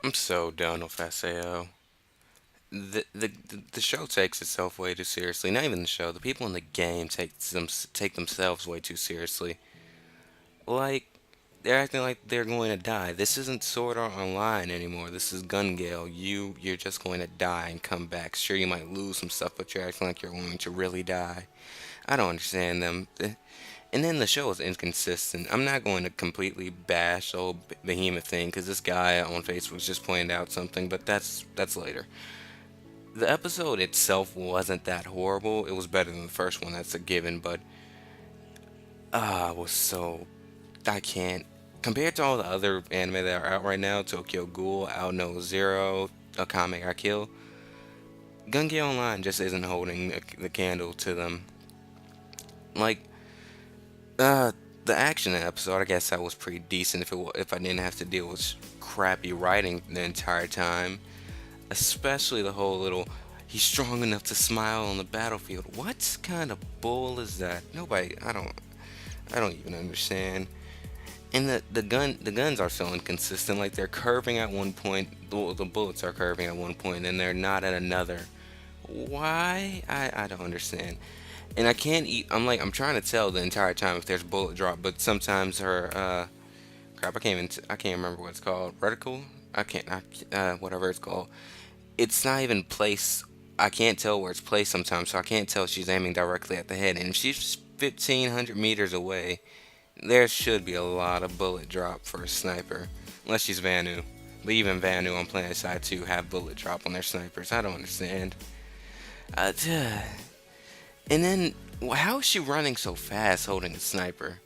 I'm so done with SAO. The show takes itself way too seriously. Not even the show. The people in the game take themselves way too seriously. Like they're acting like they're going to die. This isn't Sword Art Online anymore. This is Gun Gale. You're just going to die and come back. Sure, you might lose some stuff, but you're acting like you're going to really die. I don't understand them. And then the show is inconsistent. I'm not going to completely bash the whole Behemoth thing because this guy on Facebook just pointed out something, but that's later. The episode itself wasn't that horrible. It was better than the first one, that's a given, but I was so I can't compared to all the other anime that are out right now, Tokyo Ghoul, Out No Zero, A Comic I Kill, Gun Gale Online just isn't holding the candle to them. Like Uh, the action in the episode, I guess that was pretty decent if I didn't have to deal with crappy writing the entire time. Especially the whole little, he's strong enough to smile on the battlefield. What kind of bull is that? Nobody, I don't even understand. And the guns are so inconsistent. Like they're curving at one point, the bullets are curving at one point, and they're not at another. Why? I don't understand. And I can't eat. I'm trying to tell the entire time if there's bullet drop, but sometimes her crap. I can't remember what it's called. Reticle. I can't. Whatever it's called. It's not even placed. I can't tell where it's placed sometimes, so I can't tell if she's aiming directly at the head. And if she's 1,500 meters away, there should be a lot of bullet drop for a sniper, unless she's Vanu. But even Vanu on Planet Side 2 have bullet drop on their snipers. I don't understand. Uh, And then, how is she running so fast holding a sniper?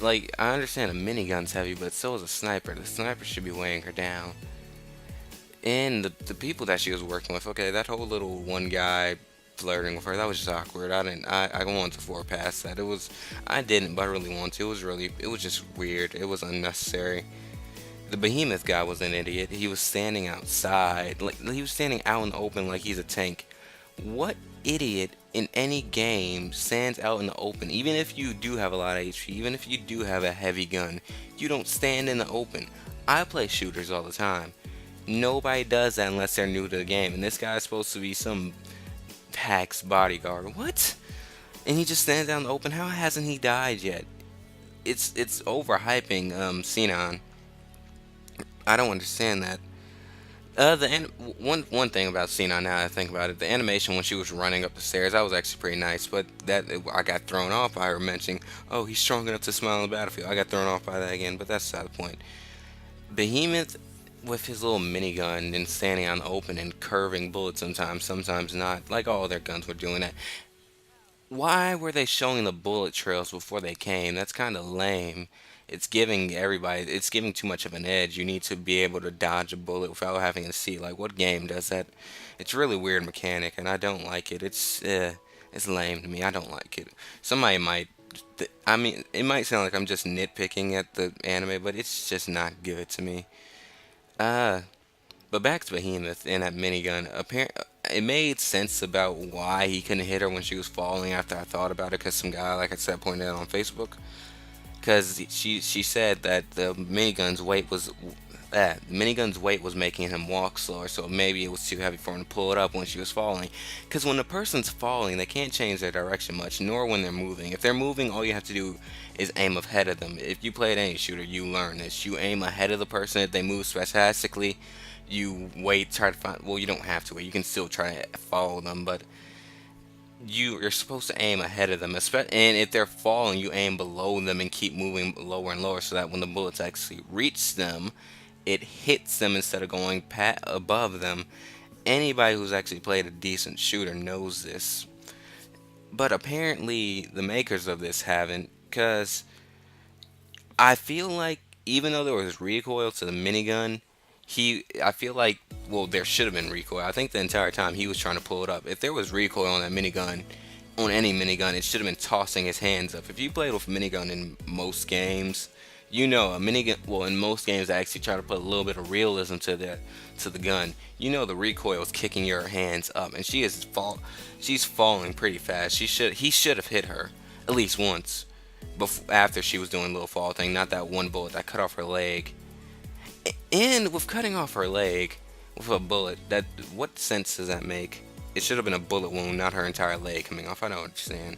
I understand a minigun's heavy, but so is a sniper. The sniper should be weighing her down. And the people that she was working with, okay, that whole little one guy flirting with her, that was just awkward. I wanted to forward past that. I didn't, but I really wanted to. It was just weird. It was unnecessary. The behemoth guy was an idiot. He was standing outside, like he was standing out in the open like he's a tank. What idiot in any game stands out in the open? Even if you do have a lot of HP, even if you do have a heavy gun, you don't stand in the open. I play shooters all the time. Nobody does that unless they're new to the game. And this guy is supposed to be some hack's bodyguard. What? And he just stands out in the open. How hasn't he died yet? It's overhyping Xenon. I don't understand that. One thing about Cena now that I think about it, the animation when she was running up the stairs, that was actually pretty nice. But I got thrown off by her mentioning, "Oh, he's strong enough to smile on the battlefield." I got thrown off by that again, but that's not the point. Behemoth with his little minigun and standing on the open and curving bullets sometimes, sometimes not. Like all their guns were doing that. Why were they showing the bullet trails before they came? That's kind of lame. It's giving too much of an edge. You need to be able to dodge a bullet without having to see. Like, what game does that? It's really weird mechanic, and I don't like it. It's lame to me. I don't like it. Somebody might, I mean, it might sound like I'm just nitpicking at the anime, but it's just not good to me. Uh, but back to Behemoth and that minigun. It made sense about why he couldn't hit her when she was falling after I thought about it, because some guy, like I said, pointed out on Facebook. Because she said that the minigun's weight was making him walk slower, so maybe it was too heavy for him to pull it up when she was falling. Because when a person's falling, they can't change their direction much, nor when they're moving. If they're moving, all you have to do is aim ahead of them. If you played any shooter, you learn this. You aim ahead of the person. If they move spastically, you wait, try to find. Well, you don't have to wait. You can still try to follow them, but you're supposed to aim ahead of them. And if they're falling, you aim below them and keep moving lower and lower, so that when the bullets actually reach them, it hits them instead of going above them. Anybody who's actually played a decent shooter knows this. But apparently, the makers of this haven't, because I feel like even though there was recoil to the minigun, I feel like, well, there should have been recoil. I think the entire time he was trying to pull it up. If there was recoil on that minigun, on any minigun, it should have been tossing his hands up. If you played with a minigun in most games, you know a minigun. Well, in most games, I actually try to put a little bit of realism to the gun. You know the recoil is kicking your hands up, and She's falling pretty fast. He should have hit her at least once, after she was doing a little fall thing. Not that one bullet that cut off her leg. And with cutting off her leg with a bullet, that what sense does that make? It should have been a bullet wound, not her entire leg coming off. I don't understand.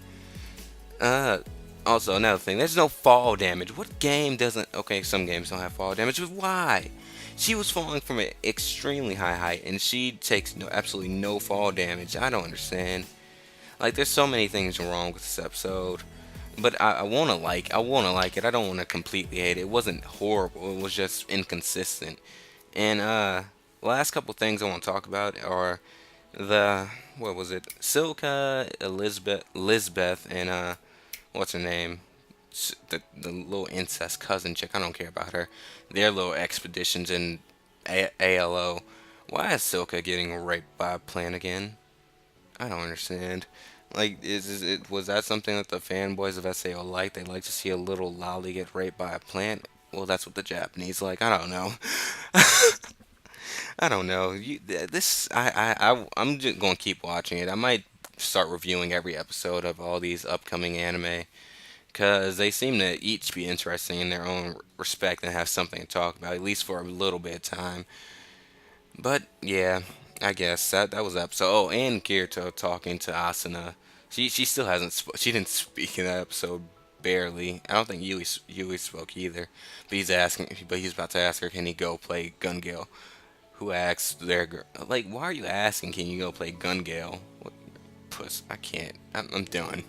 Uh, Also another thing, there's no fall damage. What game doesn't? Okay, some games don't have fall damage, but why? She was falling from an extremely high height, and she takes absolutely no fall damage. I don't understand. Like, there's so many things wrong with this episode, but I wanna like it. I don't want to completely hate it. It wasn't horrible. It was just inconsistent. And last couple things I want to talk about are the what was it? Silka, Elizabeth, and what's her name? The little incest cousin chick. I don't care about her. Their little expeditions in ALO. Why is Silka getting raped by a plant again? I don't understand. Like, is it was that something that the fanboys of SAO like? They like to see a little lolly get raped by a plant. Well, that's what the Japanese like. I don't know. I don't know. I'm just gonna keep watching it. I might start reviewing every episode of all these upcoming anime because they seem to each be interesting in their own respect and have something to talk about, at least for a little bit of time. But yeah, I guess that was episode. Oh, and Kirito talking to Asuna. She still hasn't she didn't speak in that episode barely. I don't think Yui spoke either. But he's about to ask her, can he go play Gun Gale? Who asks their girl, like, why are you asking? Can you go play Gun Gale? What, puss, I can't. I'm done.